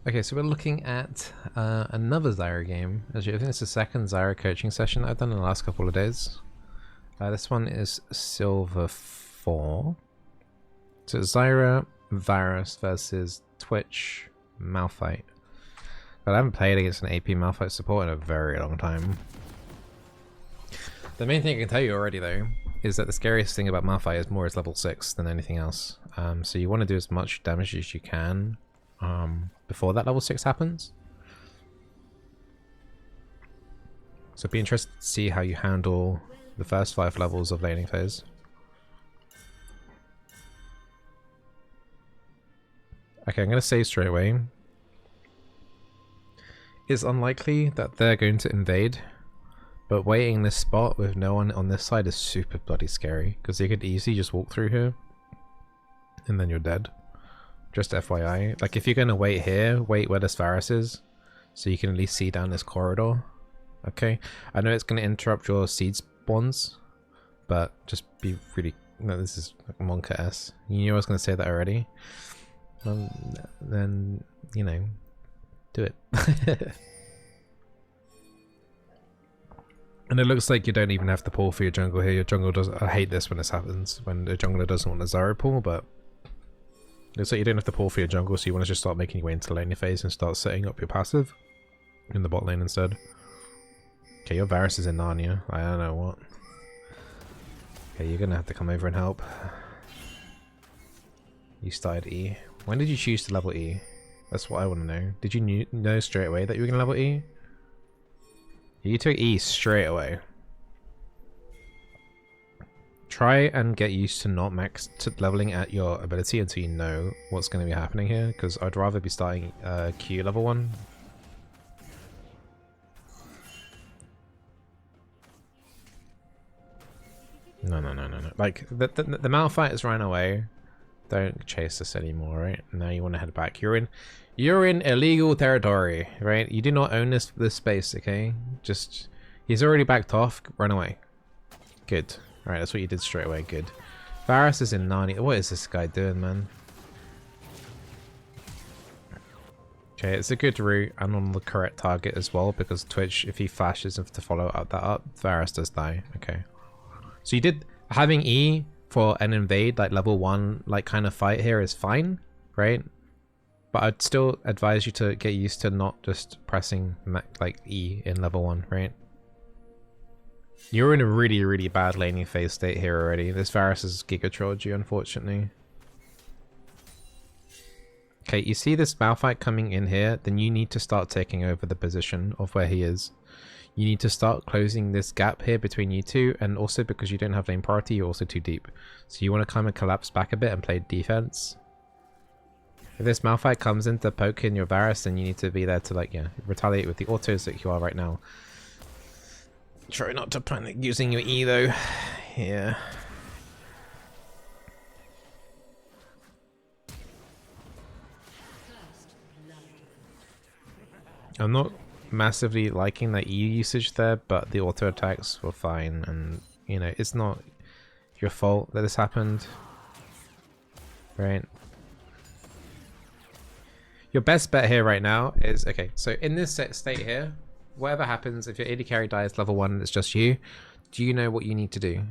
Okay, so we're looking at another Zyra game. Actually, I think it's the second Zyra coaching session that I've done in the last couple of days. This one is Silver 4. So it's Zyra Virus versus Twitch Malphite. But I haven't played against an AP Malphite support in a very long time. The main thing I can tell you already though is that the scariest thing about Malphite is more is level 6 than anything else. So you want to do as much damage as you can before that level 6 happens. So it'd be interesting to see how you handle the first 5 levels of laning phase. Okay, I'm going to say straight away, it's unlikely that they're going to invade, but waiting this spot with no one on this side is super bloody scary, because they could easily just walk through here and then you're dead. Just FYI, like if you're going to wait here, wait where this Varus is, so you can at least see down this corridor. Okay, I know it's going to interrupt your seed spawns, but just be really... No, this is like Monka S. You knew I was going to say that already. Then, you know, do it. And it looks like you don't even have to pull for your jungle here. Your jungle does... I hate this when this happens, when the jungler doesn't want a Zyra pull, but... Looks like you don't have to pull for your jungle, so you want to just start making your way into laning phase and start setting up your passive in the bot lane instead. Okay, your Varus is in Narnia. I don't know what. Okay, you're gonna have to come over and help. You started E. When did you choose to level E? That's what I want to know. Did you know straight away that you were gonna level E? You took E straight away. Try and get used to not leveling at your ability until you know what's going to be happening here, because I'd rather be starting Q level 1. No. Like, the Malphite ran away. Don't chase us anymore, right? Now you want to head back. You're in illegal territory, right? You do not own this space, okay? Just... He's already backed off. Run away. Good. Alright, that's what you did straight away. Good. Varus is in Narnia. What is this guy doing, man? Okay, it's a good route and on the correct target as well, because Twitch, if he flashes to follow that up, Varus does die. Okay. So you did... Having E for an invade, like level 1, like kind of fight here is fine, right? But I'd still advise you to get used to not just pressing like E in level 1, right? You're in a really, really bad laning phase state here already. This Varus has Giga Trolled you, unfortunately. Okay, you see this Malphite coming in here, then you need to start taking over the position of where he is. You need to start closing this gap here between you two, and also because you don't have lane priority, you're also too deep. So you want to come and collapse back a bit and play defense. If this Malphite comes in to poke in your Varus, then you need to be there to, like, yeah, retaliate with the autos that you are right now. Try not to panic using your E though. Yeah. I'm not massively liking the E usage there, but the auto attacks were fine, and you know, it's not your fault that this happened. Right? Your best bet here right now is, okay, so in this state here, whatever happens, if your AD carry dies level 1 and it's just you, do you know what you need to do?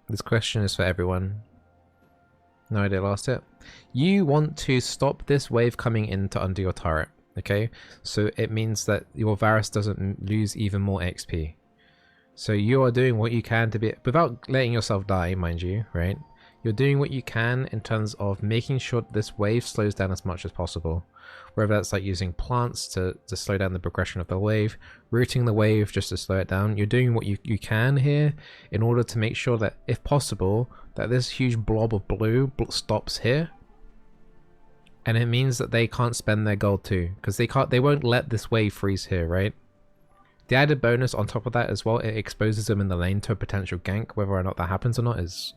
This question is for everyone. No idea, lost it. You want to stop this wave coming in to under your turret, okay? So it means that your Varus doesn't lose even more XP. So you are doing what you can to be, without letting yourself die, mind you, right? You're doing what you can in terms of making sure this wave slows down as much as possible. Whether that's like using plants to slow down the progression of the wave, rooting the wave just to slow it down. You're doing what you can here in order to make sure that, if possible, that this huge blob of blue stops here. And it means that they can't spend their gold too, because they won't let this wave freeze here, right? The added bonus on top of that as well, it exposes them in the lane to a potential gank. Whether or not that happens or not is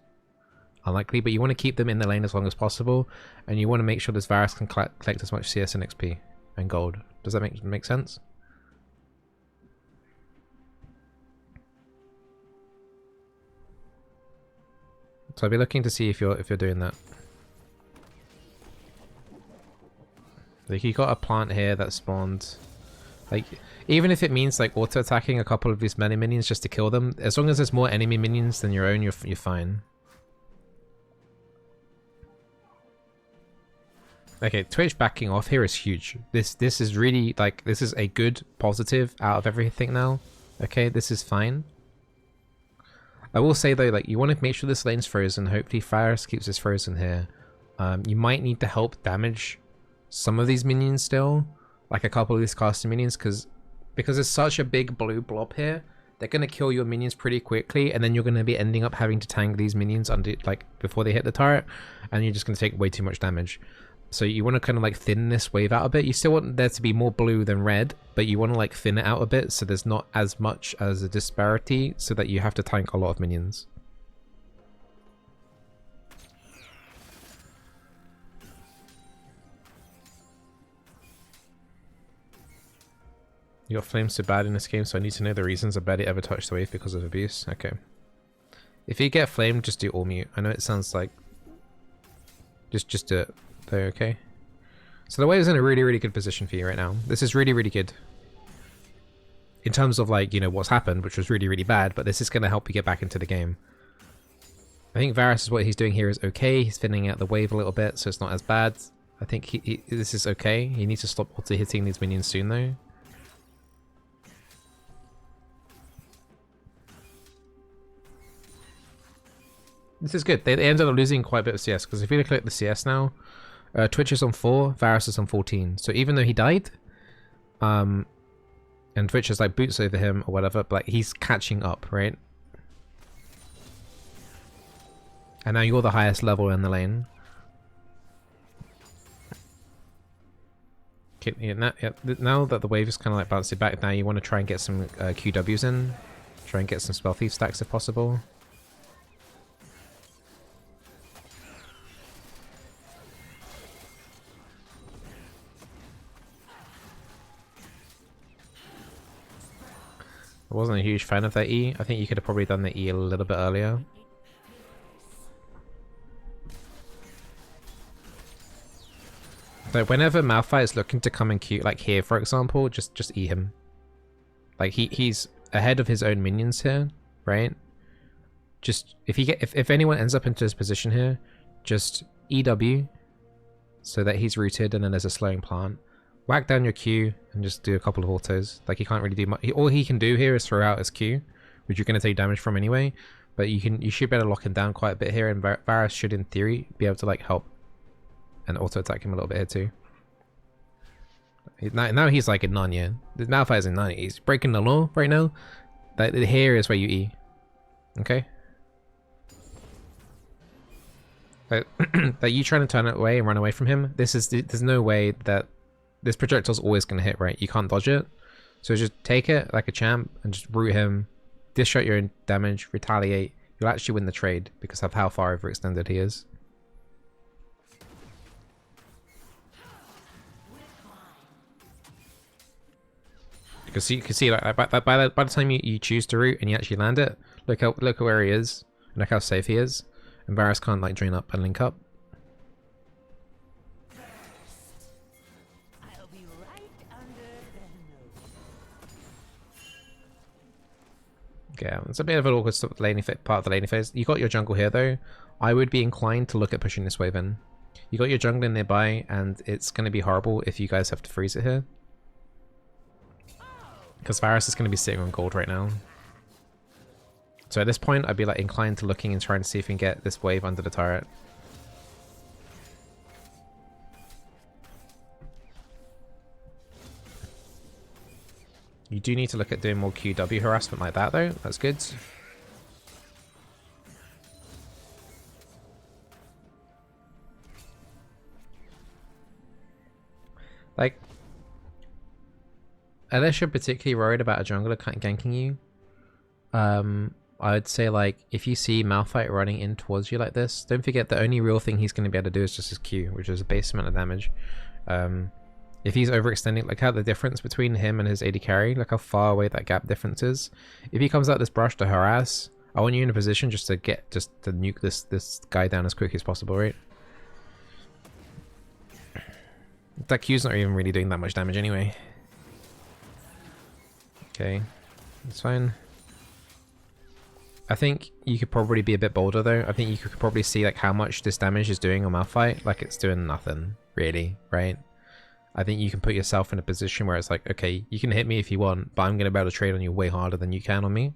unlikely, but you want to keep them in the lane as long as possible, and you want to make sure this Varus can collect as much CS and XP and gold. Does that make sense? So I'll be looking to see if you're doing that. Like you got a plant here that spawned. Like even if it means like auto attacking a couple of these many minions just to kill them, as long as there's more enemy minions than your own, you're fine. Okay, Twitch backing off here is huge. This is really like, this is a good positive out of everything now. Okay, this is fine. I will say though, like you want to make sure this lane's frozen. Hopefully Faris keeps this frozen here. You might need to help damage some of these minions still, like a couple of these caster minions, because there's such a big blue blob here. They're gonna kill your minions pretty quickly, and then you're gonna be ending up having to tank these minions under like before they hit the turret, and you're just gonna take way too much damage. So you want to kind of like thin this wave out a bit. You still want there to be more blue than red, but you want to like thin it out a bit so there's not as much as a disparity, so that you have to tank a lot of minions. You got flamed so bad in this game, so I need to know the reasons. I barely ever touched the wave because of abuse. Okay. If you get flamed, just do all mute. I know it sounds like... Just do it. There, okay? So the wave is in a really, really good position for you right now. This is really, really good. In terms of like, you know, what's happened, which was really, really bad, but this is going to help you get back into the game. I think Varus is what he's doing here is okay. He's thinning out the wave a little bit, so it's not as bad. I think this is okay. He needs to stop auto hitting these minions soon though. This is good. They ended up losing quite a bit of CS, because if you look at the CS now, Twitch is on 4, Varus is on 14. So even though he died, and Twitch is like boots over him or whatever, but like he's catching up, right? And now you're the highest level in the lane. Okay, yeah, now that the wave is kind of like bouncing back, now you want to try and get some QWs in. Try and get some spell thief stacks if possible. I wasn't a huge fan of that E. I think you could have probably done the E a little bit earlier. So whenever Malphite is looking to come and Q, like here for example, just E him. Like he's ahead of his own minions here, right? Just if anyone ends up into his position here, just EW so that he's rooted, and then there's a slowing plant. Whack down your Q and just do a couple of autos. Like he can't really do much. All he can do here is throw out his Q, which you're going to take damage from anyway. But you should be able to lock him down quite a bit here, and Varus should, in theory, be able to like help and auto attack him a little bit here too. Now he's like in Narnia. The Malphite is in Narnia. He's breaking the law right now. That here is where you E. Okay. That you trying to turn it away and run away from him. There's no way that. This projectile's always going to hit, right? You can't dodge it. So just take it like a champ and just root him. Dish out your own damage, retaliate. You'll actually win the trade because of how far overextended he is. Because you can see like by the time you choose to root and you actually land it, look where he is and look how safe he is. And Varus can't like drain up and link up. Yeah, it's a bit of an awkward part of the laning phase. You got your jungle here though. I would be inclined to look at pushing this wave in. You got your jungle in nearby, and it's going to be horrible if you guys have to freeze it here. Because Varus is going to be sitting on gold right now. So at this point, I'd be like inclined to looking and trying to see if we can get this wave under the turret. You do need to look at doing more QW harassment like that though. That's good. Like, unless you're particularly worried about a jungler ganking you, I'd say like if you see Malphite running in towards you like this, don't forget the only real thing he's going to be able to do is just his Q, which is a base amount of damage. If he's overextending, look how the difference between him and his AD carry, look how far away that gap difference is. If he comes out this brush to harass, I want you in a position just to nuke this guy down as quickly as possible, right? That Q's not even really doing that much damage anyway. Okay, that's fine. I think you could probably be a bit bolder though. I think you could probably see like how much this damage is doing on Malphite. Like it's doing nothing really, right? I think you can put yourself in a position where it's like, okay, you can hit me if you want, but I'm going to be able to trade on you way harder than you can on me.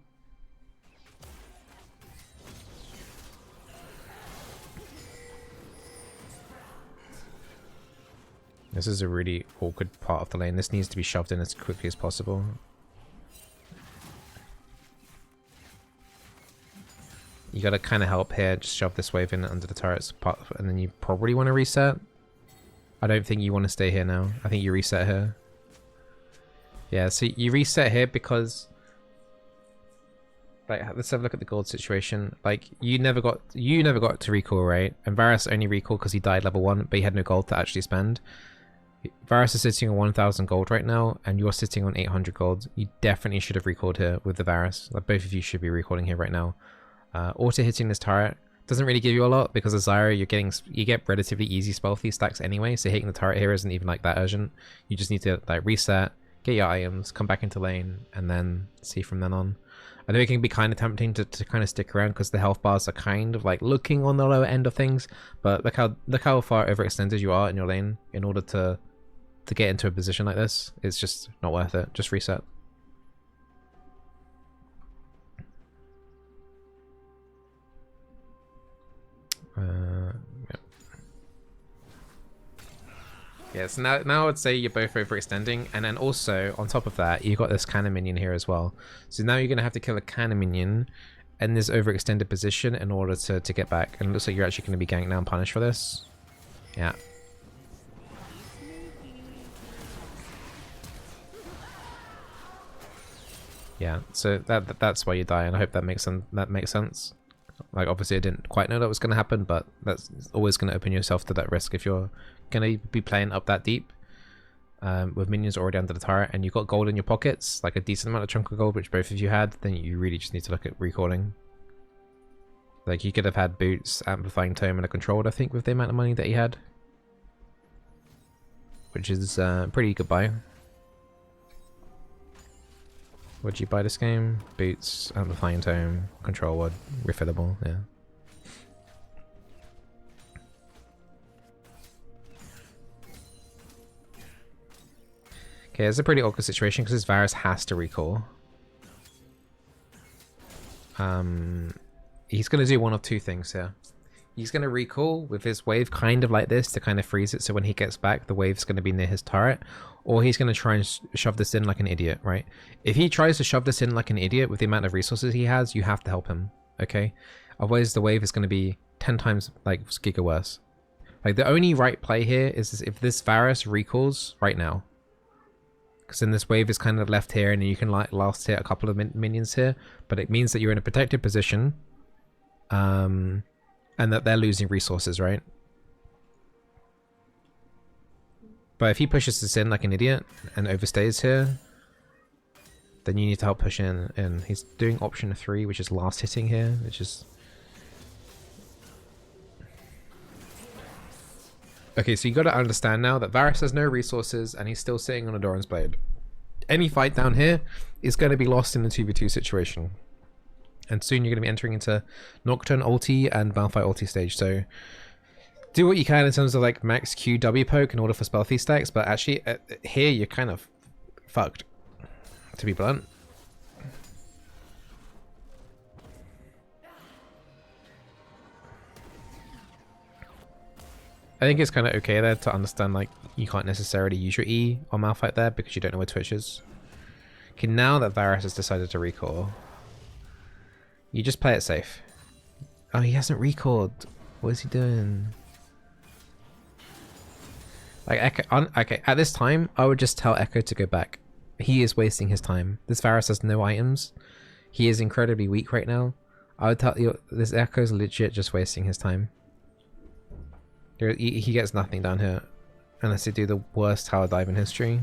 This is a really awkward part of the lane. This needs to be shoved in as quickly as possible. You gotta kind of help here, just shove this wave in under the turrets, and then you probably want to reset. I don't think you want to stay here now. I think you reset here. Yeah, so you reset here because, like, let's have a look at the gold situation. Like, you never got to recall, right? And Varus only recalled because he died level 1, but he had no gold to actually spend. Varus is sitting on 1,000 gold right now, and you're sitting on 800 gold. You definitely should have recalled here with the Varus. Like, both of you should be recalling here right now. Auto hitting this turret doesn't really give you a lot because of Zyra. You get relatively easy spell-free stacks anyway, so hitting the turret here isn't even like that urgent. You just need to like reset, get your items, come back into lane, and then see from then on. I know it can be kind of tempting to kind of stick around because the health bars are kind of like looking on the lower end of things, but look how far overextended you are in your lane in order to get into a position like this. It's just not worth it. Just reset. Yeah, so now I'd say you're both overextending, and then also on top of that you got this cannon minion here as well. So now you're gonna have to kill a cannon minion in this overextended position in order to get back, and it looks like you're actually gonna be ganked now and punished for this. Yeah. Yeah, so that's why you die, and I hope that makes sense. Like, obviously I didn't quite know that was going to happen, but that's always going to open yourself to that risk if you're going to be playing up that deep with minions already under the turret, and you've got gold in your pockets, like a decent amount of chunk of gold, which both of you had. Then you really just need to look at recalling. Like, you could have had boots, amplifying tome, and a controlled, I think, with the amount of money that he had, which is pretty good buy. What did you buy this game? Boots, amplifying tome, control word, refillable, yeah. Okay, it's a pretty awkward situation because this Varus has to recall. He's going to do one of two things here. He's going to recall with his wave kind of like this to kind of freeze it, so when he gets back the wave's going to be near his turret, or he's going to try and shove this in like an idiot, right? If he tries to shove this in like an idiot with the amount of resources he has, you have to help him, okay? Otherwise the wave is going to be 10 times like giga worse. Like, the only right play here is if this Varus recalls right now, because then this wave is kind of left here and you can like last hit a couple of minions here, but it means that you're in a protected position, and that they're losing resources, right? But if he pushes this in like an idiot and overstays here, then you need to help push in. And he's doing option 3, which is last hitting here, which is... Okay, so you got to understand now that Varus has no resources and he's still sitting on a Doran's Blade. Any fight down here is going to be lost in the 2v2 situation. And soon you're going to be entering into Nocturne ulti and Malphite ulti stage. So do what you can in terms of like max Q W poke in order for spell thief stacks, but actually here you're kind of fucked, to be blunt. I think it's kind of okay there to understand like you can't necessarily use your E on Malphite there because you don't know where Twitch is. Okay, now that Varus has decided to recall, you just play it safe. Oh, he hasn't recalled. What is he doing? Like, Echo, okay, at this time, I would just tell Echo to go back. He is wasting his time. This Varus has no items. He is incredibly weak right now. I would tell you, this Echo is legit just wasting his time. He gets nothing down here unless they do the worst tower dive in history.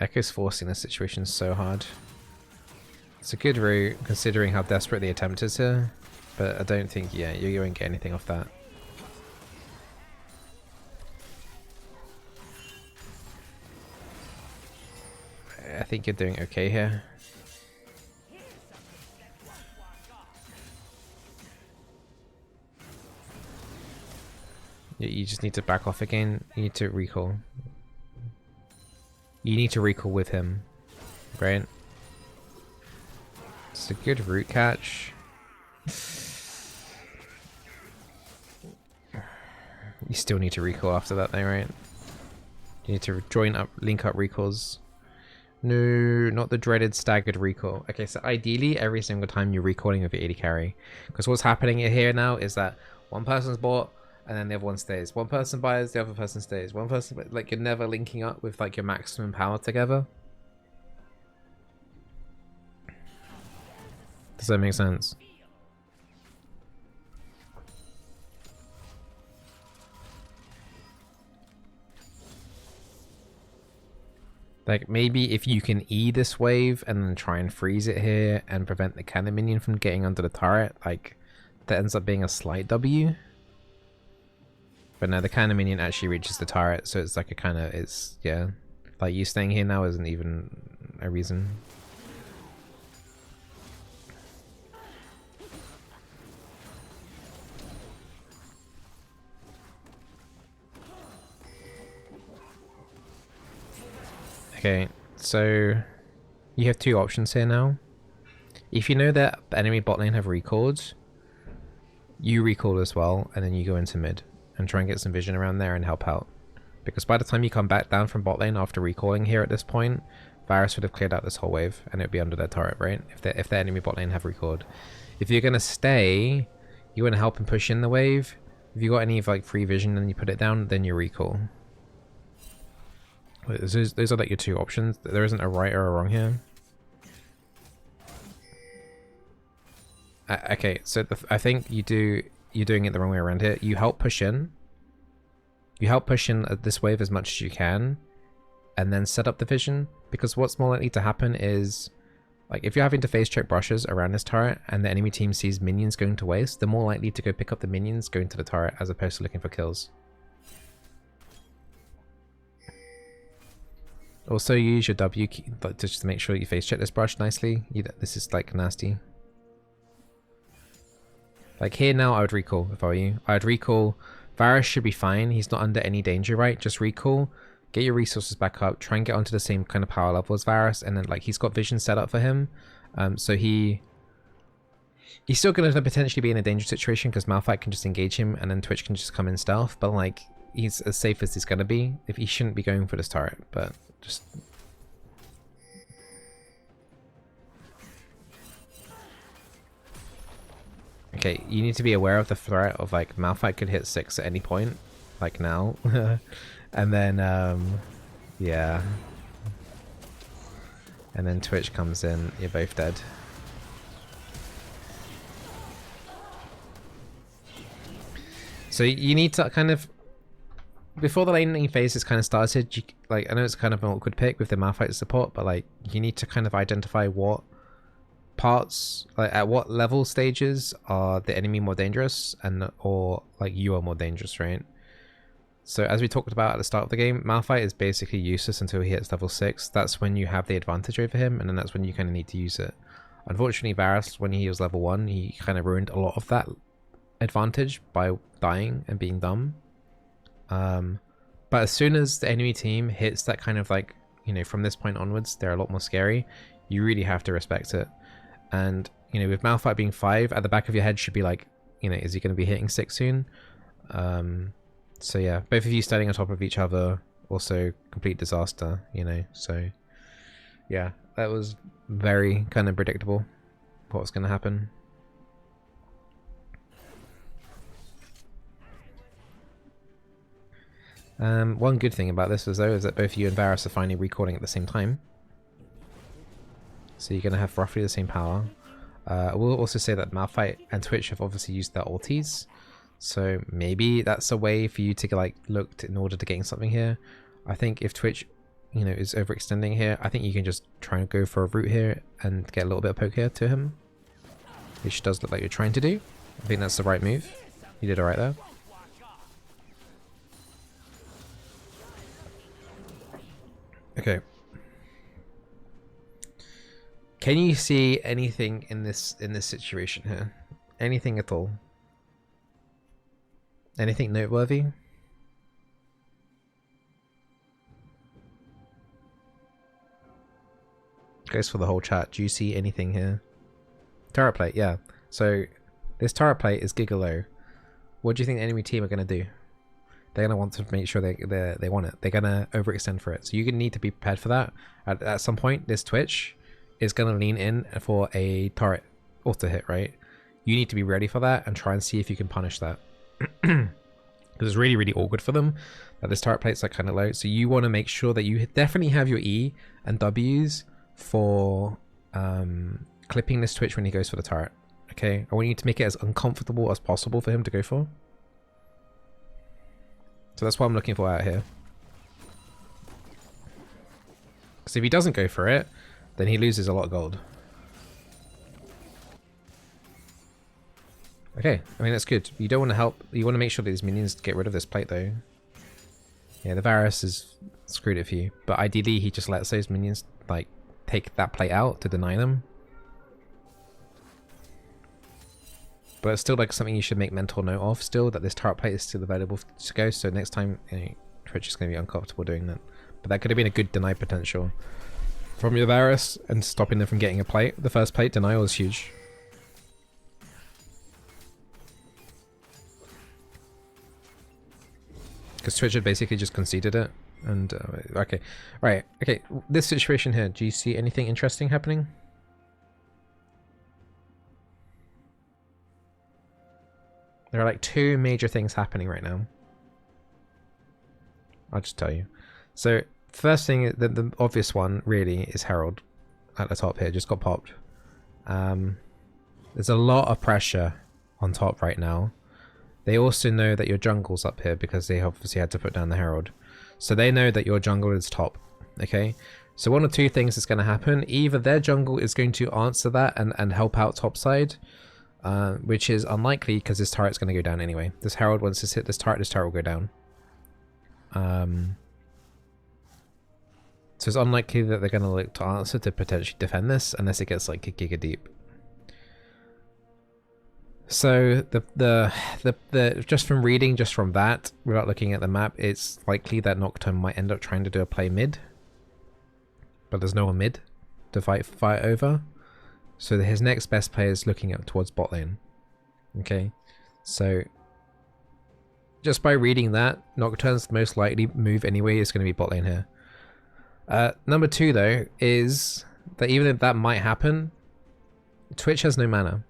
Echo's forcing this situation so hard. It's a good route considering how desperate the attempt is here, but I don't think, yeah, you won't get anything off that. I think you're doing okay here. You just need to back off again. You need to recall. You need to recall with him, right? It's a good root catch. You still need to recall after that though, right? You need to join up, link up recalls. No, not the dreaded staggered recall. Okay, so ideally every single time you're recalling with your AD carry. Because what's happening here now is that one person's bought and then the other one stays. One person buys, the other person stays. One person, like, you're never linking up with like your maximum power together. Does that make sense? Like, maybe if you can E this wave and then try and freeze it here and prevent the cannon minion from getting under the turret, like, that ends up being a slight W. But no, the cannon minion actually reaches the turret, so it's like a kind of, it's, yeah. Like, you staying here now isn't even a reason. Okay, so you have two options here now. If you know that enemy bot lane have recalled, you recall as well, and then you go into mid and try and get some vision around there and help out. Because by the time you come back down from bot lane after recalling here at this point, Varus would have cleared out this whole wave and it would be under their turret, right? If their enemy bot lane have recalled. If you're gonna stay, you want to help and push in the wave. If you got any like free vision and you put it down, then you recall. Those are like your two options. There isn't a right or a wrong here. Okay, so I think you're doing it the wrong way around here. You help push in. You help push in this wave as much as you can, and then set up the vision. Because what's more likely to happen is, like, if you're having to face check brushes around this turret, and the enemy team sees minions going to waste, they're more likely to go pick up the minions going to the turret as opposed to looking for kills. Also, use your W key just to make sure you face check this brush nicely. This is like nasty. Like here now, I would recall if I were you. I'd recall. Varus should be fine. He's not under any danger, right? Just recall, get your resources back up, try and get onto the same kind of power level as Varus, and then like he's got vision set up for him. So he's still going to potentially be in a dangerous situation because Malphite can just engage him, and then Twitch can just come in stealth. But like he's as safe as he's going to be. If he shouldn't be going for this turret, but just. Okay, you need to be aware of the threat of like Malphite could hit 6 at any point, like now, and then yeah, and then Twitch comes in, you're both dead. So you need to kind of, before the laning phase has kind of started, like I know it's kind of an awkward pick with the Malphite support, but like you need to kind of identify what parts, like at what level stages are the enemy more dangerous or like you are more dangerous, right? So as we talked about at the start of the game, Malphite is basically useless until he hits level 6. That's when you have the advantage over him, and then that's when you kind of need to use it. Unfortunately, Varus, when he was level 1, he kind of ruined a lot of that advantage by dying and being dumb. But as soon as the enemy team hits that kind of like, you know, from this point onwards, they're a lot more scary. You really have to respect it. And, you know, with Malphite being 5, at the back of your head should be like, you know, is he going to be hitting 6 soon? So yeah, both of you standing on top of each other, also complete disaster, you know, so yeah, that was very kind of predictable what was going to happen. One good thing about this is that both you and Varus are finally recalling at the same time. So you're going to have roughly the same power. I will also say that Malphite and Twitch have obviously used their ultis. So maybe that's a way for you to like look in order to gain something here. I think if Twitch you know, is overextending here, I think you can just try and go for a route here and get a little bit of poke here to him, which does look like you're trying to do. I think that's the right move. You did alright there. Okay. Can you see anything in this situation here? Anything at all? Anything noteworthy? Goes for the whole chat. Do you see anything here? Turret plate, yeah. So this turret plate is giga low. What do you think the enemy team are going to do? They're going to want to make sure they want it. They're going to overextend for it. So you're going to need to be prepared for that. At some point, this Twitch is going to lean in for a turret auto hit, right? You need to be ready for that and try and see if you can punish that. Because it's really, really awkward for them that this turret plate's like kind of low. So you want to make sure that you definitely have your E and Ws for clipping this Twitch when he goes for the turret. Okay, I want you to make it as uncomfortable as possible for him to go for. So that's what I'm looking for out here. Because if he doesn't go for it, then he loses a lot of gold. Okay, I mean that's good. You don't want to help. You want to make sure that these minions get rid of this plate though. Yeah, the Varus is screwed it for you. But ideally he just lets those minions like take that plate out to deny them. But it's still like something you should make mental note of still, that this turret plate is still available to go. So next time, you know, Twitch is going to be uncomfortable doing that. But that could have been a good deny potential from your Varus and stopping them from getting a plate. The first plate denial is huge. Because Twitch had basically just conceded it. And, okay. Right, okay. This situation here, do you see anything interesting happening? There are like two major things happening right now. I'll just tell you. So, first thing, the obvious one, really, is Herald at the top here. Just got popped. There's a lot of pressure on top right now. They also know that your jungle's up here because they obviously had to put down the Herald. So they know that your jungle is top. Okay? So one of two things is going to happen. Either their jungle is going to answer that and help out topside, which is unlikely because this turret's going to go down anyway. This Herald, once it's hit this turret will go down. So it's unlikely that they're going to look to answer to potentially defend this unless it gets like a giga deep. So the just from reading just from that, without looking at the map, it's likely that Nocturne might end up trying to do a play mid, but there's no one mid to fight over. So his next best play is looking up towards bot lane. Okay, so just by reading that, Nocturne's most likely move anyway is going to be bot lane here. Number two though is that even if that might happen, Twitch has no mana.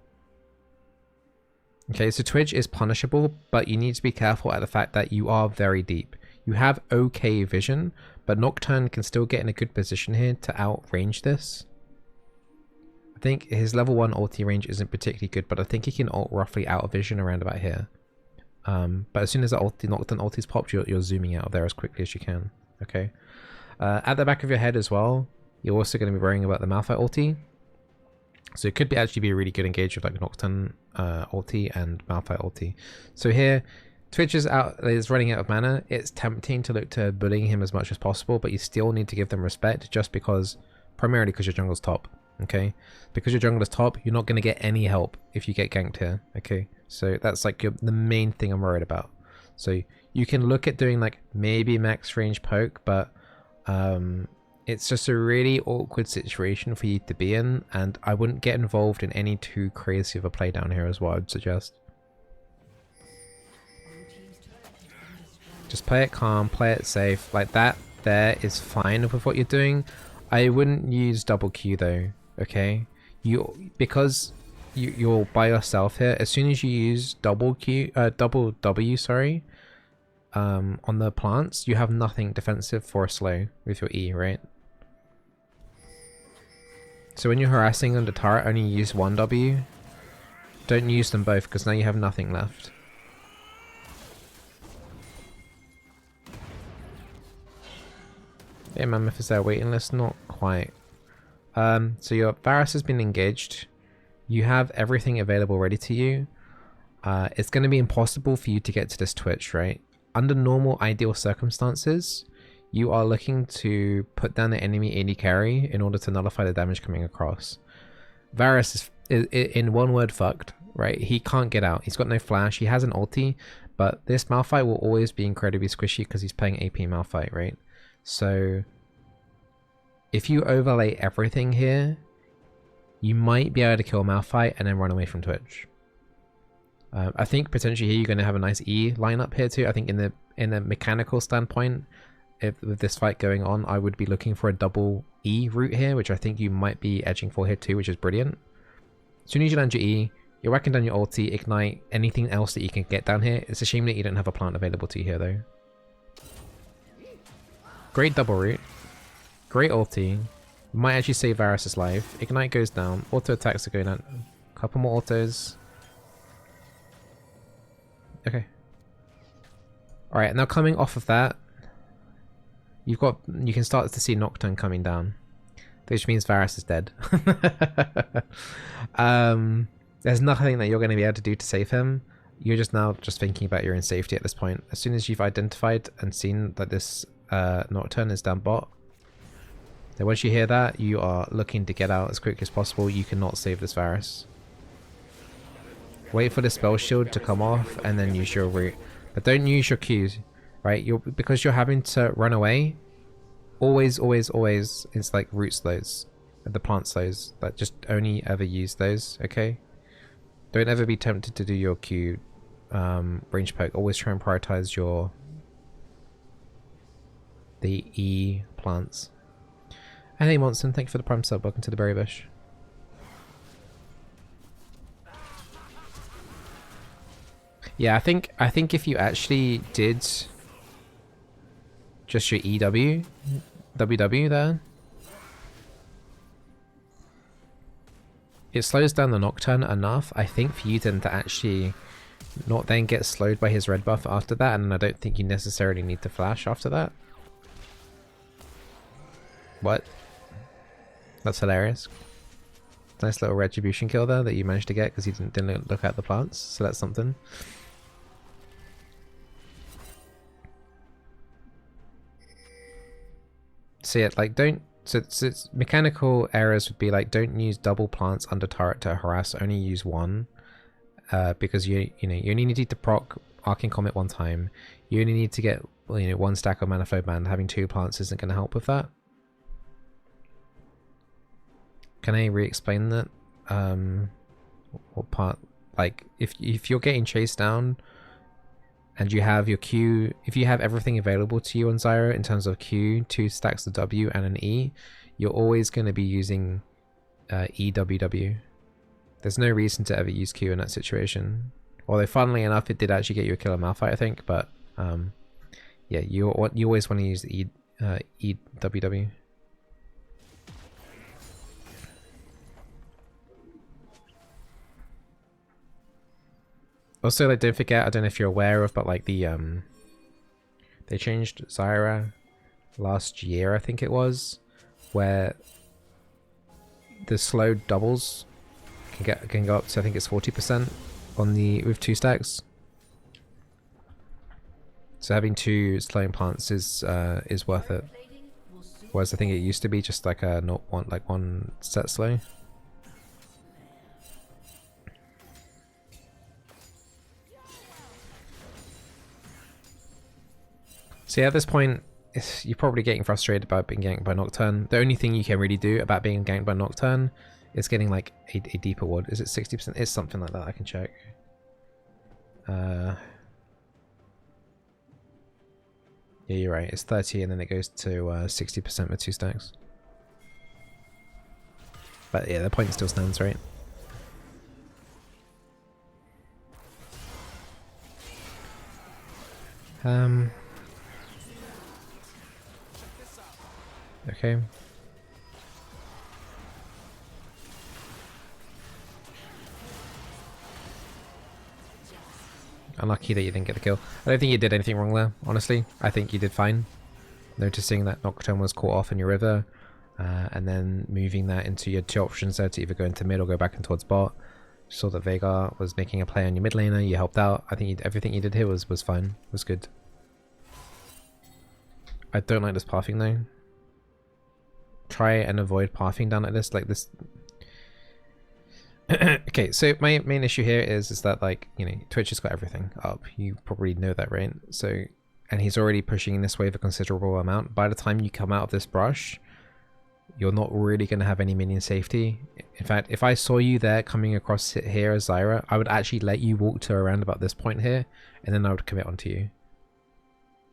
Okay, so Twitch is punishable, but you need to be careful at the fact that you are very deep. You have okay vision, but Nocturne can still get in a good position here to outrange this. I think his level 1 ulti range isn't particularly good, but I think he can ult roughly out of vision around about here. But as soon as the Nocturne ulti's popped, you're zooming out of there as quickly as you can. Okay. At the back of your head as well, you're also going to be worrying about the Malphite ulti. So it could actually be a really good engage with like Nocturne ulti and Malphite ulti. So here, Twitch is running out of mana. It's tempting to look to bullying him as much as possible, but you still need to give them respect just because, primarily because your jungle's top. Okay, because your jungle is top, you're not going to get any help if you get ganked here. Okay, so that's like the main thing I'm worried about. So you can look at doing like maybe max range poke, but it's just a really awkward situation for you to be in, and I wouldn't get involved in any too crazy of a play down here is what I'd suggest. Just play it calm, play it safe. Like that there is fine with what you're doing. I wouldn't use double Q though, okay? Because you're by yourself here, as soon as you use double W, sorry, on the plants, you have nothing defensive for slow with your E, right? So when you're harassing on the turret, only use one W. Don't use them both because now you have nothing left. Hey Mammoth, is there a waiting list? Not quite. So your Varus has been engaged. You have everything available ready to you. It's going to be impossible for you to get to this Twitch, right? Under normal ideal circumstances, you are looking to put down the enemy AD carry in order to nullify the damage coming across. Varus is in one word fucked, right? He can't get out. He's got no flash. He has an ulti, but this Malphite will always be incredibly squishy because he's playing AP Malphite, right? So if you overlay everything here, you might be able to kill Malphite and then run away from Twitch. I think potentially here you're going to have a nice E lineup here too. I think in the mechanical standpoint, with this fight going on, I would be looking for a double E route here, which I think you might be edging for here too, which is brilliant. As soon as you land your E, you're whacking down your ulti, ignite, anything else that you can get down here. It's a shame that you don't have a plant available to you here though. Great double route. Great ulti. Might actually save Varus' life. Ignite goes down. Auto attacks are going down. A couple more autos. Okay. Alright, now coming off of that, you can start to see Nocturne coming down, which means Varus is dead. There's nothing that you're going to be able to do to save him. You're just thinking about your own safety at this point. As soon as you've identified and seen that this Nocturne is down bot, then once you hear that, you are looking to get out as quick as possible. You cannot save this Varus. Wait for the spell shield to come off and then use your route. But don't use your Qs, right? Because you're having to run away, always, it's like root slows, the plant slows. Like just only ever use those, okay? Don't ever be tempted to do your Q range poke. Always try and prioritize the E plants. And hey Monson, thank you for the prime sub. Welcome to the Berry Bush. Yeah, I think if you actually did just your EW, WW there, it slows down the Nocturne enough, I think, for you then to actually not then get slowed by his red buff after that, and I don't think you necessarily need to flash after that. What? That's hilarious. Nice little retribution kill there that you managed to get because you didn't look at the plants, so that's something. So yeah, like so mechanical errors would be like don't use double plants under turret to harass, only use one. Because you only need to proc Arcane Comet one time. You only need to get one stack of Manifold Man. Having two plants isn't going to help with that. Can I re-explain that? What part? Like if you're getting chased down and you have your Q, if you have everything available to you on Zyra in terms of Q, 2 stacks of W and an E, you're always going to be using EWW. There's no reason to ever use Q in that situation. Although funnily enough, it did actually get you a killer Malphite, I think, but yeah, you always want to use the EWW. Also, like, don't forget, I don't know if you're aware of, but like they changed Zyra last year, I think it was, where the slow doubles can go up to, I think it's 40% on with 2 stacks. So having 2 slowing plants is worth it. Whereas I think it used to be just like a one set slow. So yeah, at this point, you're probably getting frustrated about being ganked by Nocturne. The only thing you can really do about being ganked by Nocturne is getting like a deeper ward. Is it 60%? It's something like that, I can check. Yeah, you're right. It's 30 and then it goes to 60% with 2 stacks. But yeah, the point still stands, right? Okay. Unlucky that you didn't get the kill. I don't think you did anything wrong there, honestly. I think you did fine. noticing that Nocturne was caught off in your river, and then moving that into your two options there to either go into mid or go back in towards bot. Saw that Veigar was making a play on your mid laner, you helped out. I think everything you did here was fine, was good. I don't like this pathing though. Try and avoid pathing down like this. Okay, so my main issue here is that, like, you know, Twitch has got everything up. You probably know that, right? So, and he's already pushing this wave a considerable amount. By the time you come out of this brush, you're not really going to have any minion safety. In fact, if I saw you there coming across here as Zyra, I would actually let you walk to around about this point here, and then I would commit onto you.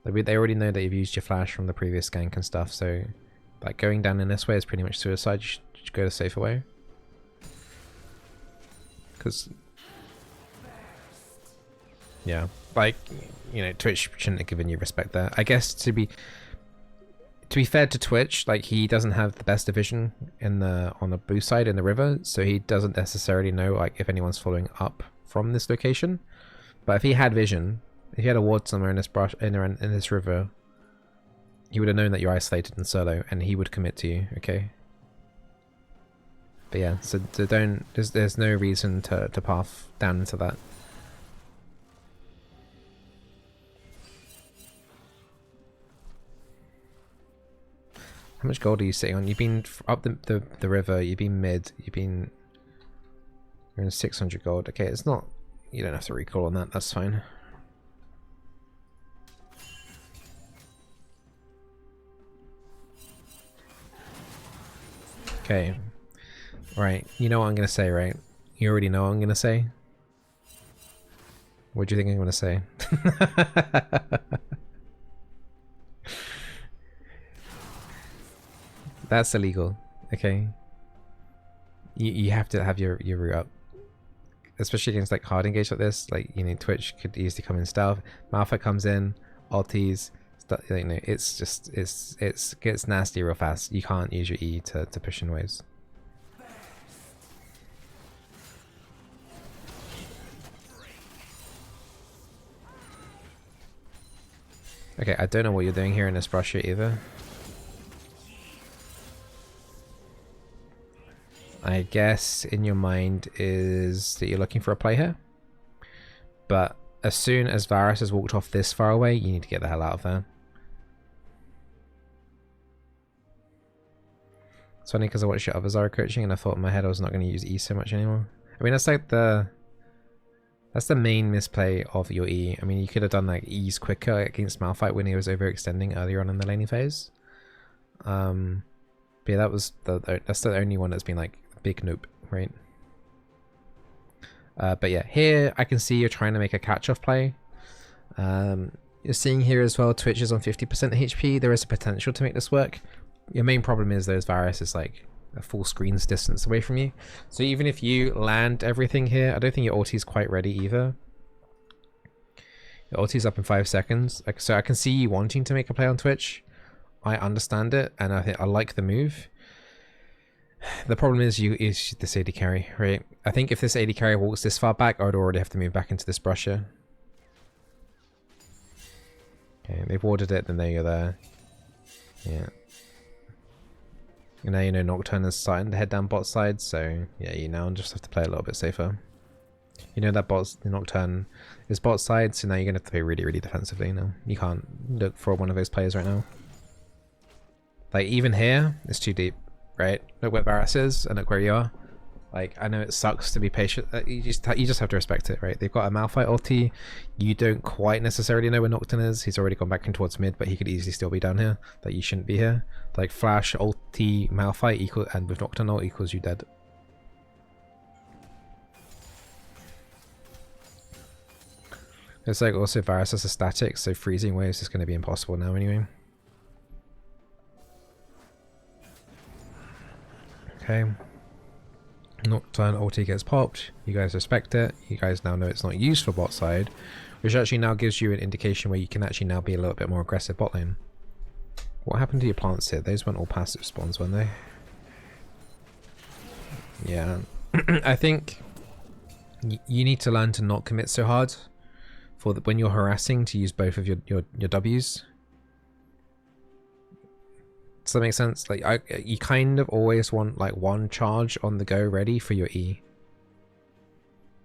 Like, they already know that you've used your flash from the previous gank and stuff, so like going down in this way is pretty much suicide. You should go the safer way. Because, yeah, like, you know, Twitch shouldn't have given you respect there. I guess to be fair to Twitch, like, he doesn't have the best vision on the boost side in the river, so he doesn't necessarily know, like, if anyone's following up from this location. But if he had vision, if he had a ward somewhere in this brush in this river, he would have known that you're isolated and solo, and he would commit to you. Okay. But yeah, so don't. There's no reason to path down into that. How much gold are you sitting on? You've been up the river. You've been mid. You're in 600 gold. Okay, it's not. You don't have to recall on that. That's fine. Okay. Right. You know what I'm gonna say, right? You already know what I'm gonna say. What do you think I'm gonna say? That's illegal. Okay. You have to have your root up, especially against like hard engage like this. Like, you know, Twitch could easily come in stealth. Malphite comes in, ulties. You know, it's just it gets nasty real fast. You can't use your E to push in waves. Okay, I don't know what you're doing here in this brush here either. I guess in your mind is that you're looking for a play here. But as soon as Varus has walked off this far away, you need to get the hell out of there. It's funny because I watched your other Zyra coaching and I thought in my head I was not going to use E so much anymore. I mean, that's like that's the main misplay of your E. I mean, you could have done like E's quicker against Malphite when he was overextending earlier on in the laning phase. But yeah, that's the only one that's been like a big noob, right? But yeah, here I can see you're trying to make a catch-off play. You're seeing here as well, Twitch is on 50% HP. There is a potential to make this work. Your main problem is those Varus is like a full screen's distance away from you. So even if you land everything here, I don't think your ulti is quite ready either. Your ulti is up in 5 seconds. So I can see you wanting to make a play on Twitch. I understand it, and I like the move. The problem is this AD carry, right? I think if this AD carry walks this far back, I would already have to move back into this brush here. Okay, they've warded it, then there you're there. Yeah. And now you know Nocturne is starting to head down bot side, so yeah, you now just have to play a little bit safer. You know that the Nocturne is bot side, so now you're going to have to play really, really defensively now. You can't look for one of those players right now. Like, even here, it's too deep, right? Look where Varus is, and look where you are. Like, I know it sucks to be patient. You just have to respect it, right? They've got a Malphite ulti. You don't quite necessarily know where Nocturne is. He's already gone back in towards mid, but he could easily still be down here. Like, you shouldn't be here. Like, flash, ulti, Malphite equal, and with Nocturne ult equals you dead. It's like also Varus has a static, so freezing waves is going to be impossible now anyway. Okay. Nocturne ulti gets popped. You guys respect it. You guys now know it's not used for bot side, which actually now gives you an indication where you can actually now be a little bit more aggressive bot lane. What happened to your plants here? Those weren't all passive spawns, weren't they? Yeah. I think you need to learn to not commit so hard for when you're harassing, to use both of your W's. Does that make sense? Like, you kind of always want like one charge on the go ready for your E.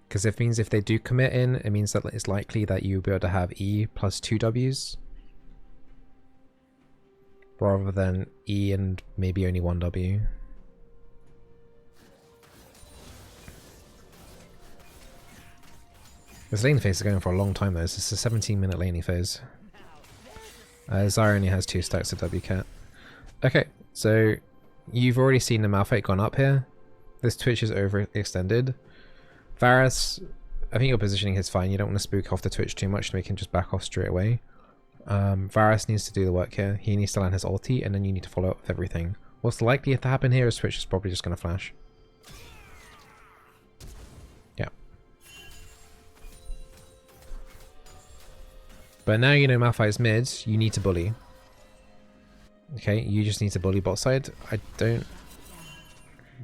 Because it means if they do commit in, it means that it's likely that you'll be able to have E plus 2 Ws. Rather than E and maybe only 1 W. This laning phase is going for a long time though. This is a 17-minute laning phase. Zyra only has 2 stacks of W-Cat. Okay, so you've already seen the Malphite gone up here. This Twitch is overextended. Varus, I think your positioning is fine. You don't want to spook off the Twitch too much to make him just back off straight away. Varus needs to do the work here. He needs to land his ulti, and then you need to follow up with everything. What's likely to happen here is Twitch is probably just going to flash. Yeah. But now you know Malphite's mid, you need to bully. Okay, you just need to bully bot side. I don't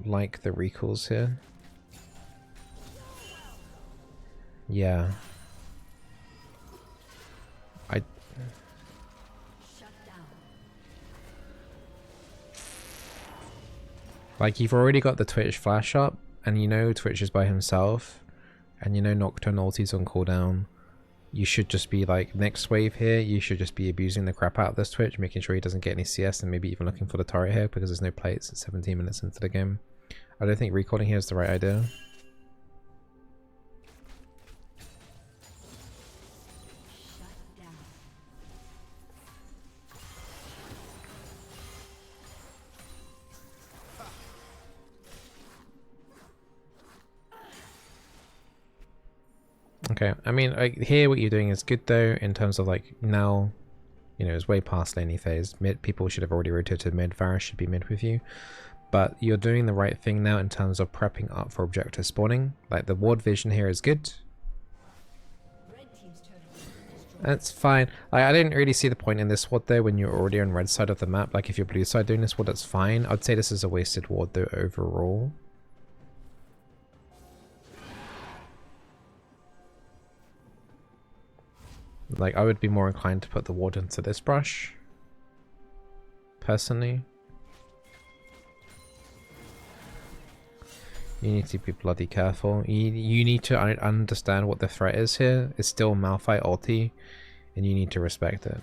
like the recalls here. Yeah. Like, you've already got the Twitch flash up, and you know Twitch is by himself, and you know Nocturne ulti's on cooldown. You should just be like, next wave here, you should just be abusing the crap out of this Twitch, making sure he doesn't get any CS, and maybe even looking for the turret here, because there's no plates at 17 minutes into the game. I don't think recalling here is the right idea. Okay, I mean, here what you're doing is good though, in terms of like, now, you know, it's way past laning phase. Mid, people should have already rotated mid, Varus should be mid with you. But you're doing the right thing now in terms of prepping up for objective spawning. Like, the ward vision here is good. That's fine. Like, I didn't really see the point in this ward though when you're already on red side of the map. Like, if you're blue side doing this ward, that's fine. I'd say this is a wasted ward though overall. Like, I would be more inclined to put the ward into this brush, personally. You need to be bloody careful. You need to understand what the threat is here. It's still Malphite ulti, and you need to respect it.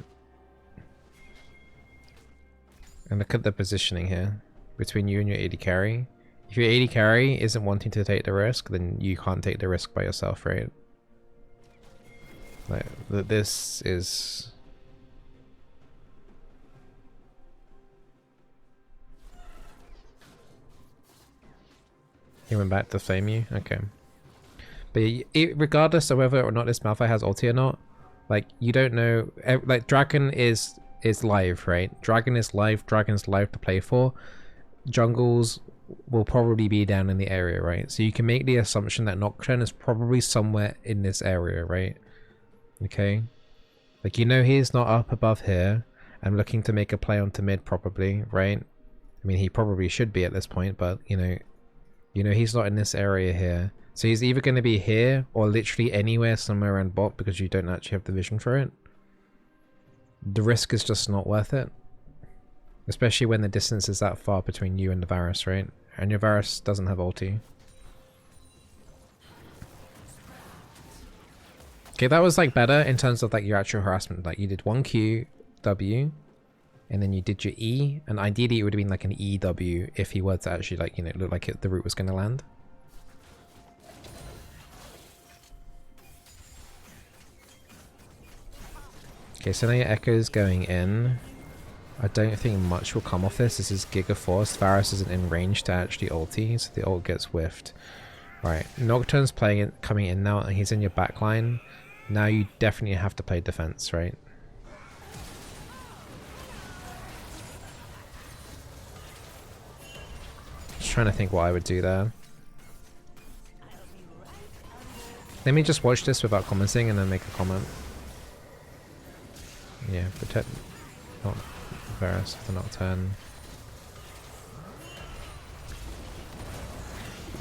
And look at the positioning here between you and your AD carry. If your AD carry isn't wanting to take the risk, then you can't take the risk by yourself, right? Like, this is... He went back to flame you? Okay. But regardless of whether or not this Malphite has ulti or not, like, you don't know... Like, Dragon is live, right? Dragon is live. Dragon's live to play for. Jungles will probably be down in the area, right? So you can make the assumption that Nocturne is probably somewhere in this area, right? Okay, like, you know, he's not up above here and looking to make a play onto mid probably, right? I mean, he probably should be at this point, but you know he's not in this area here, so he's either going to be here or literally anywhere somewhere around bot, because you don't actually have the vision for it. The risk is just not worth it, especially when the distance is that far between you and the Varus, right? And your Varus doesn't have ulti. Okay, that was like better in terms of like your actual harassment. Like, you did 1Q, W, and then you did your E, and ideally it would have been like an EW if he were to actually, like, you know, look like the root was going to land. Okay, so now your Echo's going in. I don't think much will come off this. This is Giga Force. Varus isn't in range to actually ulti, so the ult gets whiffed. Right, Nocturne's coming in now, and he's in your backline. Now you definitely have to play defense, right? Just trying to think what I would do there. Let me just watch this without commenting and then make a comment. Yeah, protect not Varus, the Nocturne.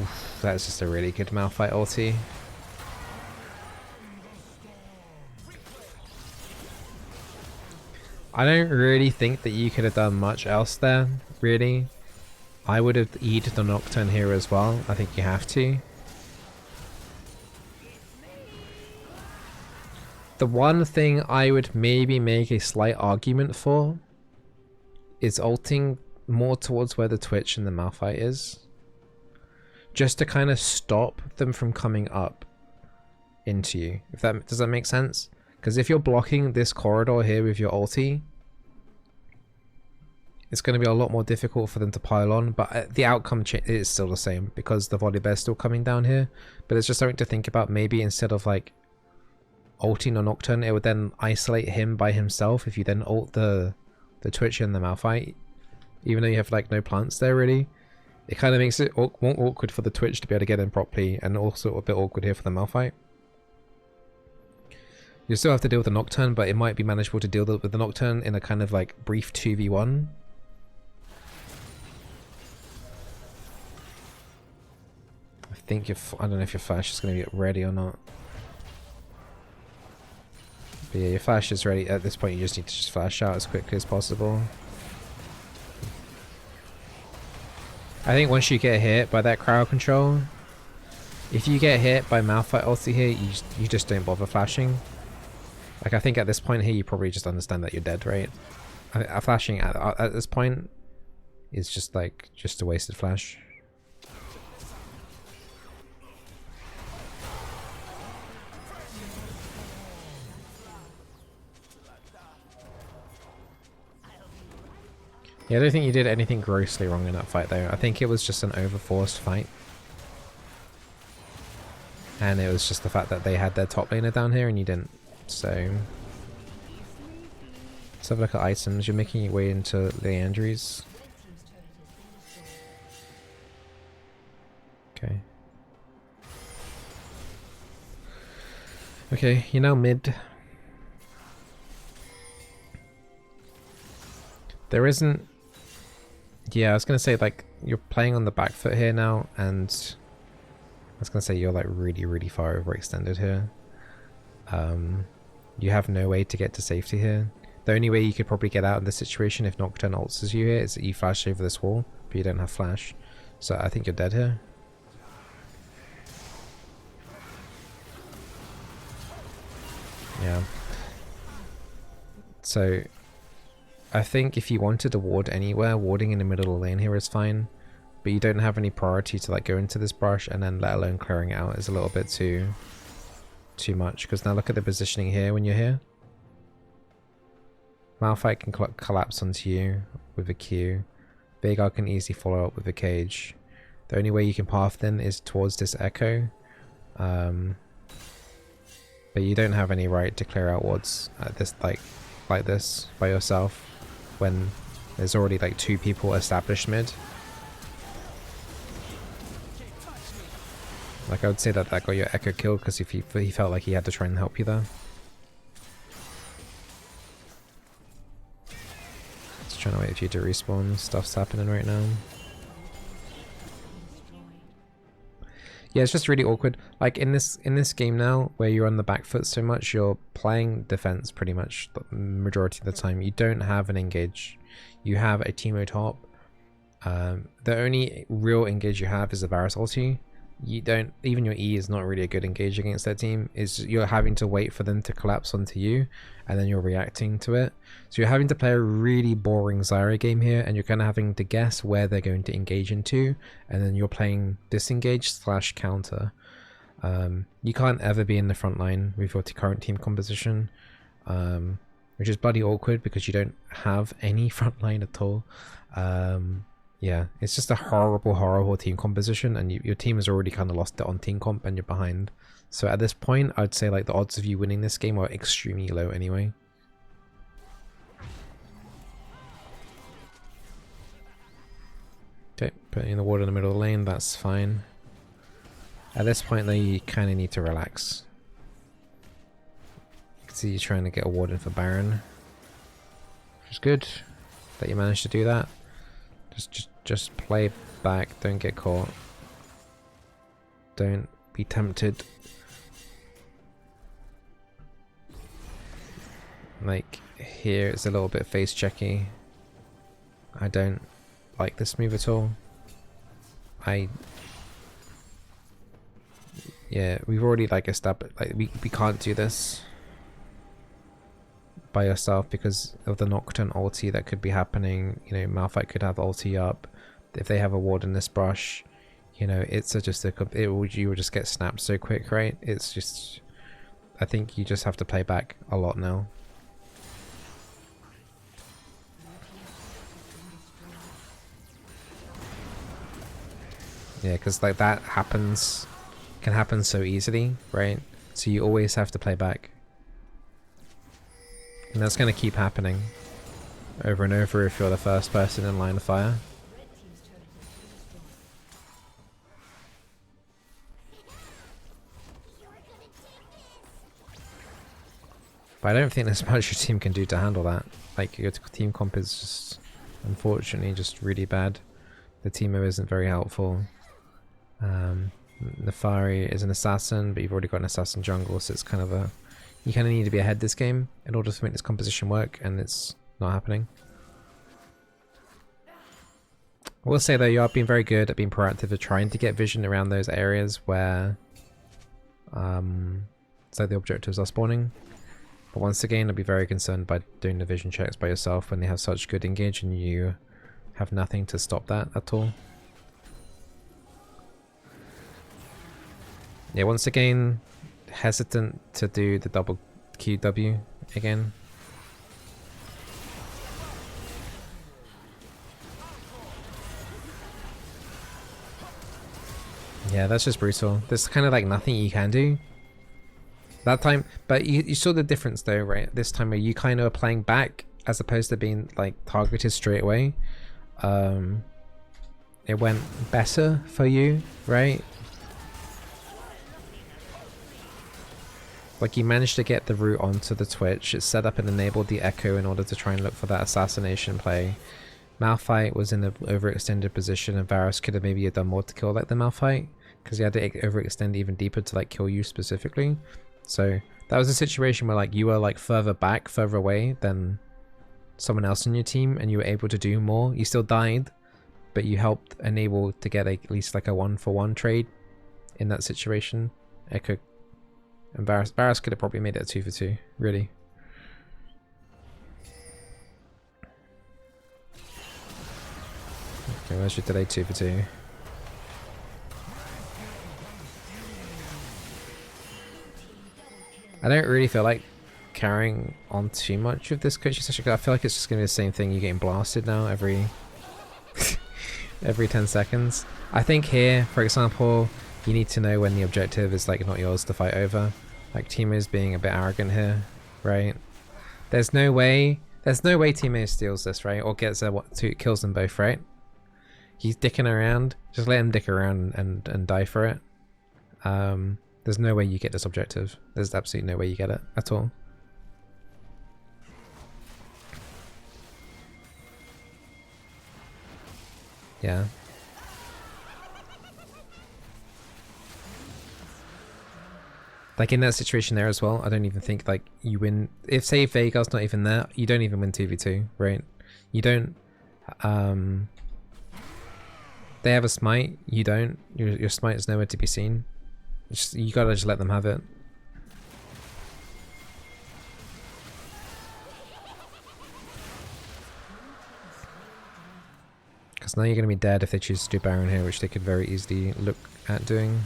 Oof, that's just a really good Malphite ulti. I don't really think that you could have done much else there, really. I would have E'd the Nocturne here as well. I think you have to. The one thing I would maybe make a slight argument for is ulting more towards where the Twitch and the Malphite is. Just to kind of stop them from coming up into you. Does that make sense? Because if you're blocking this corridor here with your ulti, it's going to be a lot more difficult for them to pile on, but the outcome is still the same because the Volibear's still coming down here. But it's just something to think about. Maybe instead of like ulting a Nocturne, it would then isolate him by himself if you then ult the Twitch and the Malphite. Even though you have like no plants there really. It kind of makes it more awkward for the Twitch to be able to get in properly, and also a bit awkward here for the Malphite. You still have to deal with the Nocturne, but it might be manageable to deal with the Nocturne in a kind of like brief 2v1. I think I don't know if your flash is going to get ready or not. But yeah, your flash is ready. At this point you just need to just flash out as quickly as possible. I think once you get hit by that crowd control, if you get hit by Malphite ulti here, you just don't bother flashing. Like I think at this point here, you probably just understand that you're dead, right? Flashing at this point is just like a wasted flash. Yeah, I don't think you did anything grossly wrong in that fight though. I think it was just an overforced fight. And it was just the fact that they had their top laner down here and you didn't. So let's have a look at items. You're making your way into Leandri's. Okay. Okay, you're now mid. There isn't... Yeah, I was going to say, like, you're playing on the back foot here now, and I was going to say you're, like, really, really far overextended here. You have no way to get to safety here. The only way you could probably get out of this situation if Nocturne ults you here is that you flash over this wall, but you don't have flash. So I think you're dead here. Yeah. So I think if you wanted to ward anywhere, warding in the middle of the lane here is fine. But you don't have any priority to like go into this brush, and then let alone clearing it out is a little bit too much. Because now look at the positioning here when you're here. Malphite can collapse onto you with a Q. Veigar can easily follow up with a cage. The only way you can path then is towards this echo. But you don't have any right to clear out wards at this like this by yourself when there's already like 2 people established mid. Like I would say that got your echo killed because if he felt like he had to try and help you there. Just trying to wait for you to respawn. Stuff's happening right now. Yeah, it's just really awkward. Like in this game now, where you're on the back foot so much, you're playing defense pretty much the majority of the time. You don't have an engage. You have a Teemo top. The only real engage you have is a Varus ulti. You don't, even your E is not really a good engage against their team. You're having to wait for them to collapse onto you, and then you're reacting to it. So you're having to play a really boring Zyra game here, and you're kind of having to guess where they're going to engage into, and then you're playing disengage / counter. You can't ever be in the front line with your current team composition, which is bloody awkward because you don't have any front line at all. Yeah, it's just a horrible team composition, and your team has already kind of lost it on team comp and you're behind. So at this point, I'd say like the odds of you winning this game are extremely low anyway. Okay, putting in the ward in the middle of the lane, that's fine. At this point though, you kind of need to relax. You can see you're trying to get a ward in for Baron, which is good that you managed to do that. Just play back, don't get caught. Don't be tempted. Like here is a little bit face checky. I don't like this move at all. Yeah, we've already like established like we can't do this by yourself because of the Nocturne ulti that could be happening. You know, Malphite could have ulti up. If they have a ward in this brush, you know, it's you will just get snapped so quick, right? It's just, I think you just have to play back a lot now. Yeah, because like that can happen so easily, right? So you always have to play back. And that's going to keep happening over and over if you're the first person in line of fire. But I don't think there's much your team can do to handle that. Like, your team comp is just, unfortunately, just really bad. The teamo isn't very helpful. Nefari is an assassin, but you've already got an assassin jungle, so it's kind of a... You kind of need to be ahead this game in order to make this composition work, and it's not happening. I will say though, you are being very good at being proactive at trying to get vision around those areas where so the objectives are spawning. But once again, I'd be very concerned by doing the vision checks by yourself when they have such good engage and you have nothing to stop that at all. Yeah, once again, hesitant to do the double QW again. Yeah, that's just brutal. There's kind of like nothing you can do. That time, but you saw the difference though, right? This time where you kind of are playing back as opposed to being like targeted straight away. It went better for you, right? Like you managed to get the route onto the Twitch. It set up and enabled the echo in order to try and look for that assassination play. Malphite was in an overextended position and Varus could have maybe done more to kill like the Malphite because he had to overextend even deeper to like kill you specifically. So that was a situation where like you were like further back, further away than someone else in your team and you were able to do more. You still died, but you helped enable to get at least like a 1-for-1 trade in that situation. Echo and Varus could have probably made it a 2-for-2, really. Okay, where's your delay 2-for-2? I don't really feel like carrying on too much of this coaching session because I feel like it's just going to be the same thing. You're getting blasted now every every 10 seconds. I think here, for example, you need to know when the objective is like not yours to fight over. Like Teemo's being a bit arrogant here, right? There's no way Teemo steals this, right? Or gets kills them both, right? He's dicking around. Just let him dick around and die for it. There's no way you get this objective. There's absolutely no way you get it at all. Yeah. Like in that situation there as well, I don't even think like you win. If say Veigar's not even there, you don't even win 2v2, right? You don't. They have a smite, you don't. Your smite is nowhere to be seen. You gotta just let them have it. Because now you're gonna be dead if they choose to do Baron here, which they could very easily look at doing.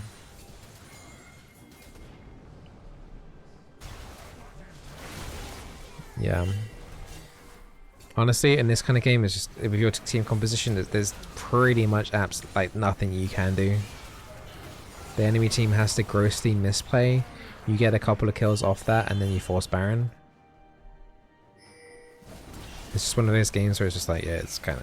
Yeah. Honestly, in this kind of game, it's just with your team composition, there's pretty much like nothing you can do. The enemy team has to grossly misplay. You get a couple of kills off that, and then you force Baron. It's just one of those games where it's just like, yeah, it's kind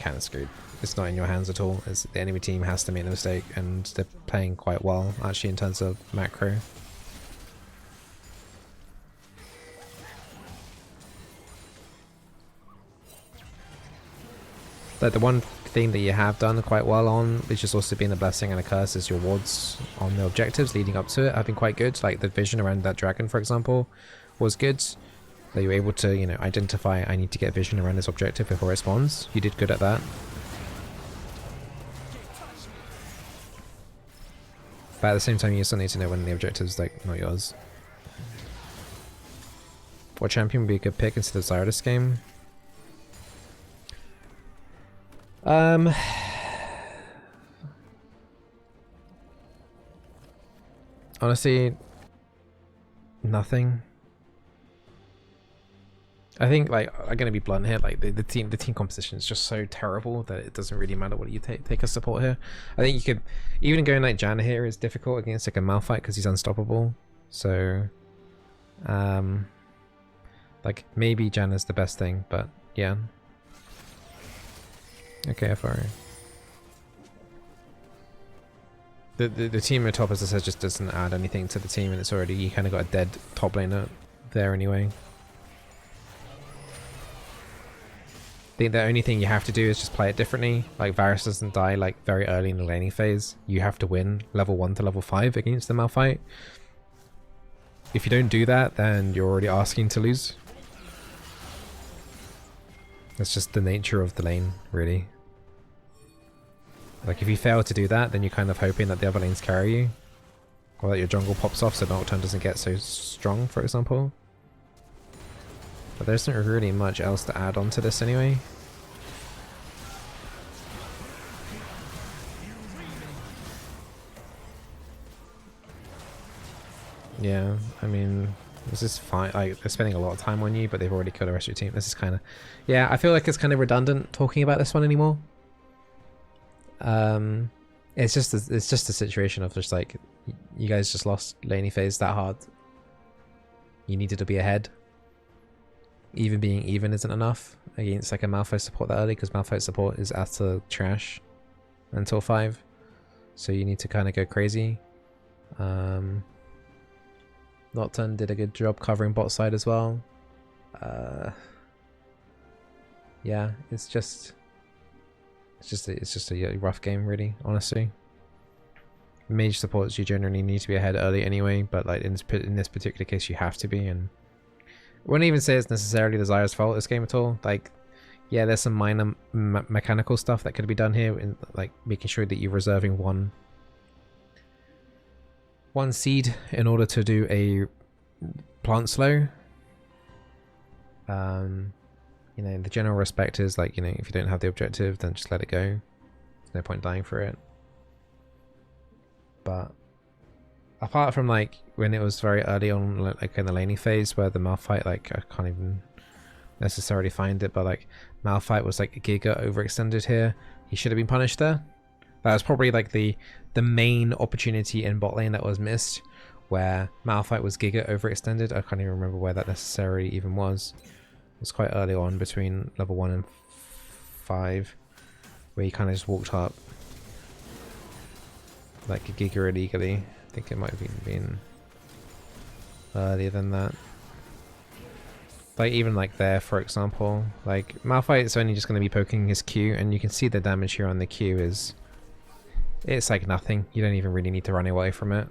of screwed. It's not in your hands at all. The enemy team has to make a mistake, and they're playing quite well actually in terms of macro. Like the one thing that you have done quite well on, which has also been a blessing and a curse, is your wards on the objectives leading up to it have been quite good. Like the vision around that dragon, for example, was good. That you were able to, you know, identify I need to get vision around this objective before it spawns. You did good at that. But at the same time, you still need to know when the objective's like not yours. What champion would be a good pick instead of Zyra this game? Honestly, nothing. I think, like, I'm gonna be blunt here. Like, the team composition is just so terrible that it doesn't really matter what you take as support here. I think you could even going like Janna here is difficult against like a Malphite because he's unstoppable. So, like maybe Janna's the best thing, but yeah. Okay, FRA. The team at top, as I said, just doesn't add anything to the team, and it's already, you kind of got a dead top laner there anyway. I think the only thing you have to do is just play it differently. Like Varus doesn't die like very early in the laning phase. You have to win level 1 to level 5 against the Malphite. If you don't do that, then you're already asking to lose. That's just the nature of the lane, really. Like if you fail to do that, then you're kind of hoping that the other lanes carry you. Or that your jungle pops off so Nocturne doesn't get so strong, for example. But there isn't really much else to add on to this anyway. Yeah, I mean, this is fine. Like, they're spending a lot of time on you, but they've already killed the rest of your team. This is kind of... Yeah, I feel like it's kind of redundant talking about this one anymore. It's just a situation of just like, you guys just lost laning phase that hard. You needed to be ahead. Even being even isn't enough against like a Malphite support that early, because Malphite support is utter trash until 5. So you need to kind of go crazy. Nocturne did a good job covering bot side as well. Yeah, it's just a rough game, really, honestly. Mage supports, you generally need to be ahead early anyway, but like in this particular case you have to be, and I wouldn't even say it's necessarily the Zyra's fault this game at all. Like, yeah, there's some minor mechanical stuff that could be done here, in like making sure that you're reserving one seed in order to do a plant slow. You know, the general respect is like, you know, if you don't have the objective, then just let it go. There's no point dying for it. But apart from like when it was very early on, like in the laning phase where the Malphite, like I can't even necessarily find it, but like Malphite was like a giga overextended here. He should have been punished there. That was probably like the main opportunity in bot lane that was missed, where Malphite was giga overextended. I can't even remember where that necessarily even was. It was quite early on between level 1 and 5, where he kind of just walked up like a giga illegally. I think it might have even been earlier than that. Like even like there, for example, like Malphite is only just going to be poking his Q, and you can see the damage here on the Q is, it's like nothing. You don't even really need to run away from it.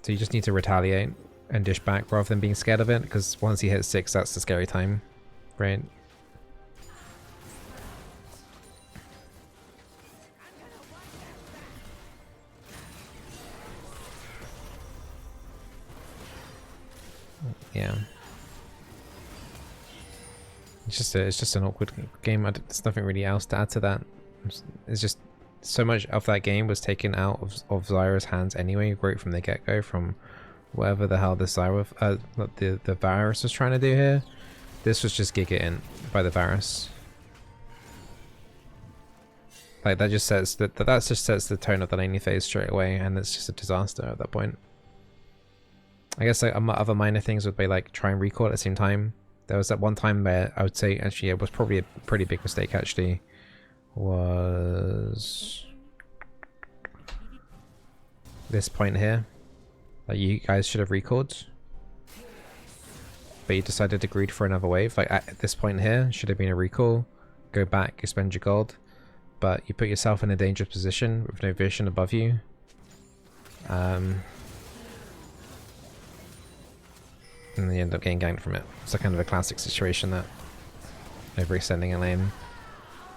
So you just need to retaliate and dish back rather than being scared of it, because once he hits 6, that's the scary time, right? Yeah. It's just an awkward game. There's nothing really else to add to that. It's just so much of that game was taken out of Zyra's hands anyway, right from the get-go, from whatever the hell this Zyra, the Varus was trying to do here. This was just giga in by the Varus. Like that just sets that just sets the tone of the laning phase straight away, and it's just a disaster at that point. I guess like other minor things would be like try and recall at the same time. There was that one time where I would say actually it was probably a pretty big mistake actually. Was this point here that you guys should have recalled, but you decided to greed for another wave. Like at this point here should have been a recall, go back, expend your gold, but you put yourself in a dangerous position with no vision above you. and then you end up getting ganked from it. It's a kind of a classic situation that overextending a lane,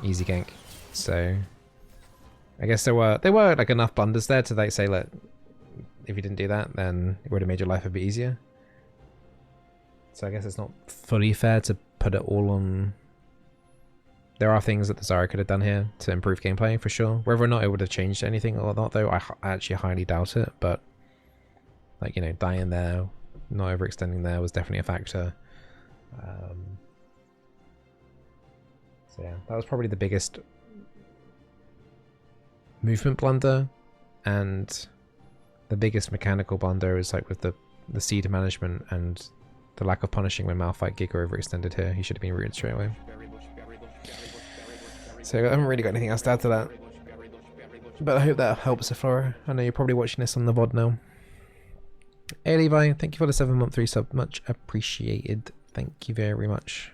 easy gank. So I guess there were like enough blunders there to like say, look, if you didn't do that, then it would have made your life a bit easier. So I guess it's not fully fair to put it all on. There are things that the Zyra could have done here to improve gameplay for sure. Whether or not it would have changed anything or not, though, I actually highly doubt it. But like, you know, dying there, not overextending there was definitely a factor. So yeah, that was probably the biggest movement blunder, and the biggest mechanical blunder is like with the seed management and the lack of punishing when Malphite Giga overextended here. He should have been rooted straight away. So I haven't really got anything else to add to that. But I hope that helps, Aflora. I know you're probably watching this on the VOD now. Hey Levi, thank you for the 7-month resub. Much appreciated. Thank you very much.